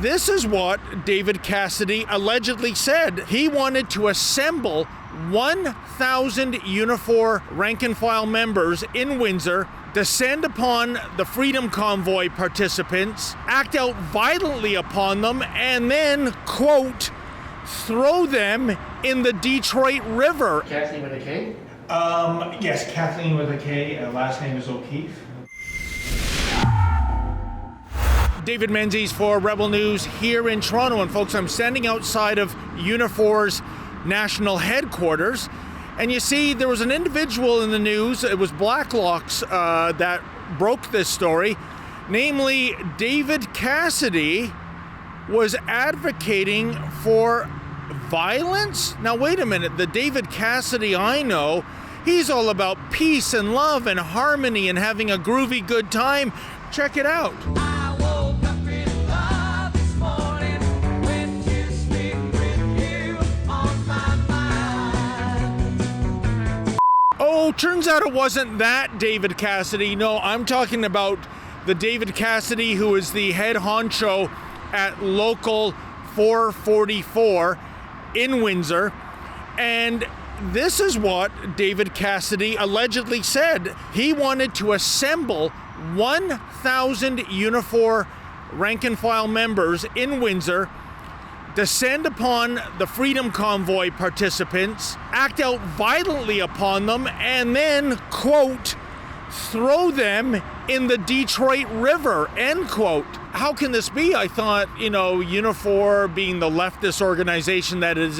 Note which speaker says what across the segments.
Speaker 1: this is what David Cassidy allegedly said. He wanted to assemble 1,000 Unifor rank-and-file members in Windsor, descend upon the Freedom Convoy participants, act out violently upon them, and then, quote, throw them in the Detroit River.
Speaker 2: Kathleen with a K?
Speaker 3: Yes, Kathleen with a K. Last name is O'Keefe.
Speaker 1: David Menzies for Rebel News here in Toronto. And folks, I'm standing outside of Unifor's national headquarters. And you see, there was an individual in the news, it was Blacklocks that broke this story. Namely, David Cassidy was advocating for violence? Now, wait a minute. The David Cassidy I know, he's all about peace and love and harmony and having a groovy good time. Check it out. Oh, turns out it wasn't that David Cassidy. No, I'm talking about the David Cassidy who is the head honcho at Local 444 in Windsor. And this is what David Cassidy allegedly said. He wanted to assemble 1,000 Unifor rank-and-file members in Windsor, descend upon the Freedom Convoy participants, act out violently upon them, and then, quote, throw them in the Detroit River, end quote. How can this be? I thought, Unifor being the leftist organization that it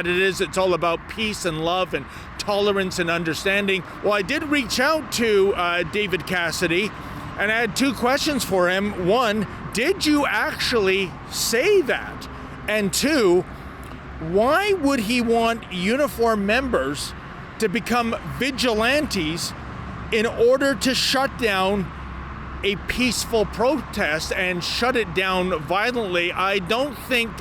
Speaker 1: is, it's all about peace and love and tolerance and understanding. Well, I did reach out to David Cassidy, and I had two questions for him. One, did you actually say that? And two, why would he want Unifor members to become vigilantes in order to shut down a peaceful protest and shut it down violently? I don't think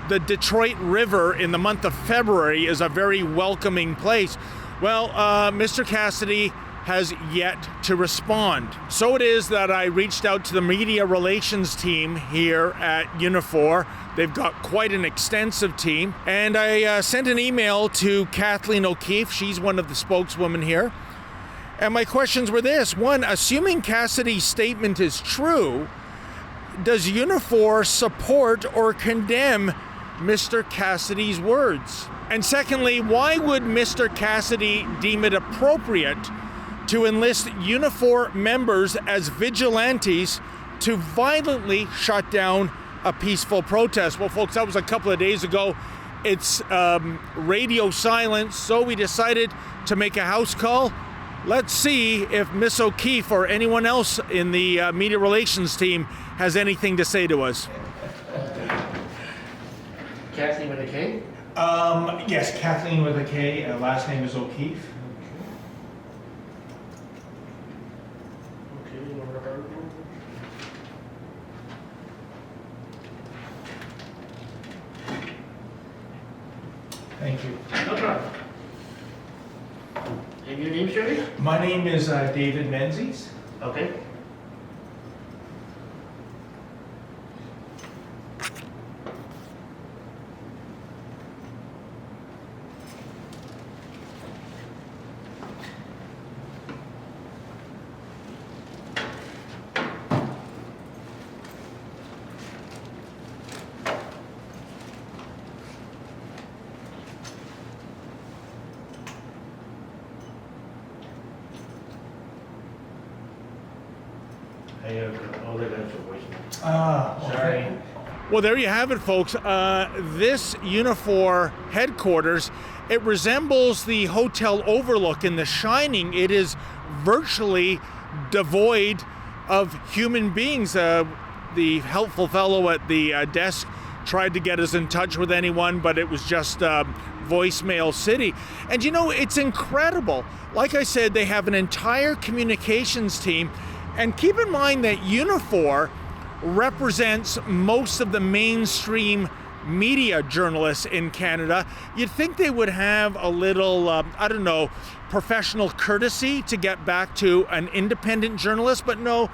Speaker 1: the Detroit River in the month of February is a very welcoming place. Well, Mr. Cassidy has yet to respond. So it is that I reached out to the media relations team here at Unifor. They've got quite an extensive team. And I sent an email to Kathleen O'Keefe. She's one of the spokeswomen here. And my questions were this. One, assuming Cassidy's statement is true, does Unifor support or condemn Mr. Cassidy's words? And secondly, why would Mr. Cassidy deem it appropriate to enlist Unifor members as vigilantes to violently shut down a peaceful protest? Well, folks, that was a couple of days ago. It's radio silence, so we decided to make a house call. Let's see if Miss O'Keefe or anyone else in the media relations team has anything to say to us.
Speaker 2: Kathleen with a K?
Speaker 3: Yes, Kathleen with a K. Last name is O'Keefe. Thank you.
Speaker 2: No problem. And your name, Shirley?
Speaker 3: My name is David Menzies.
Speaker 2: Okay. I have all the left for voicemail. Sorry.
Speaker 1: Well, there you have it, folks. This Unifor headquarters, it resembles the hotel overlook in The Shining. It is virtually devoid of human beings. The helpful fellow at the desk tried to get us in touch with anyone, but it was just voicemail city. And it's incredible. Like I said, they have an entire communications team. And keep in mind that Unifor represents most of the mainstream media journalists in Canada. You'd think they would have a little, professional courtesy to get back to an independent journalist, but no,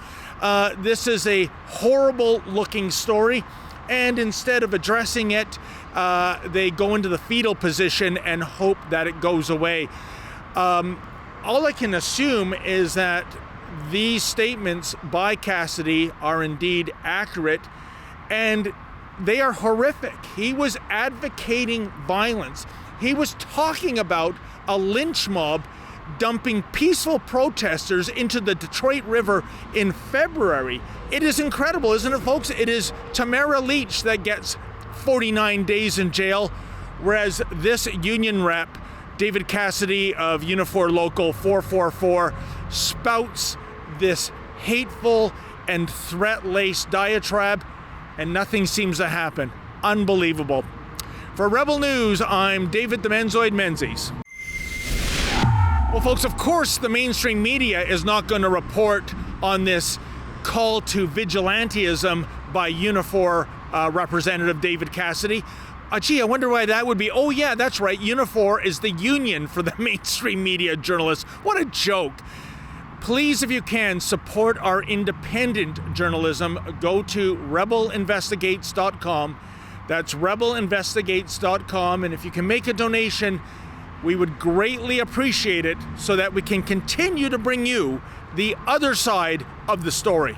Speaker 1: this is a horrible looking story. and instead of addressing it, they go into the fetal position and hope that it goes away. All I can assume is that these statements by Cassidy are indeed accurate, and they are horrific. He was advocating violence. He was talking about a lynch mob dumping peaceful protesters into the Detroit River in February. It is incredible, isn't it, folks? It is Tamara Leach that gets 49 days in jail, whereas this union rep, David Cassidy of Unifor Local 444, spouts this hateful and threat-laced diatribe, and nothing seems to happen. Unbelievable. For Rebel News, I'm David the Menzoid Menzies. Well, folks, of course the mainstream media is not going to report on this call to vigilantism by Unifor Representative David Cassidy. Gee, I wonder why that would be. Oh yeah, that's right. Unifor is the union for the mainstream media journalists. What a joke. Please, if you can, support our independent journalism. Go to rebelinvestigates.com. That's rebelinvestigates.com. And if you can make a donation, we would greatly appreciate it so that we can continue to bring you the other side of the story.